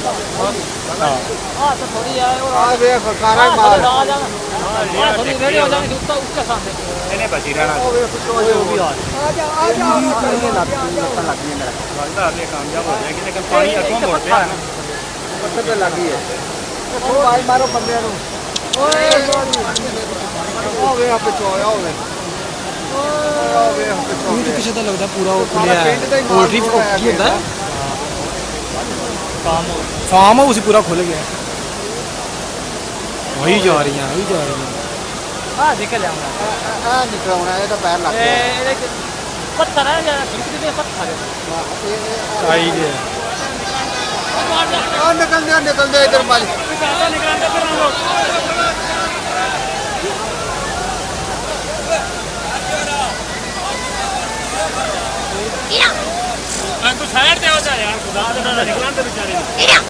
हाँ तो थोड़ी है और आ वे कारा माल आ जाना हाँ थोड़ी रेडी हो जाएंगे उसके सामने इन्हें बची रहना ओ वे कुछ वो भी आ जा ये लगता लग गई मेरा लगता है कामयाब हो जाएगी लेकिन पानी अगों मोड़ते हैं पत्थर पे लगी है ओ भाई मारो बंदे नु ओए ओ वे आप चोया ओ वे ओ वे आप चोया तो किसी का लगता पूरा वो खुलिया है पोल्ट्री की होता है फार्म हाउस पूरा खुल गया वही जा रही हैं वही जा रही हैं हाँ निकल जाऊंगा आ निकलना है तो पैर लग गया पत्थर है या खिड़की पे पत्थर है आई गया ओ निकल दे इधर माल तू साइड पे हो जा यार खुदा दे ना निकलन दे बेचारे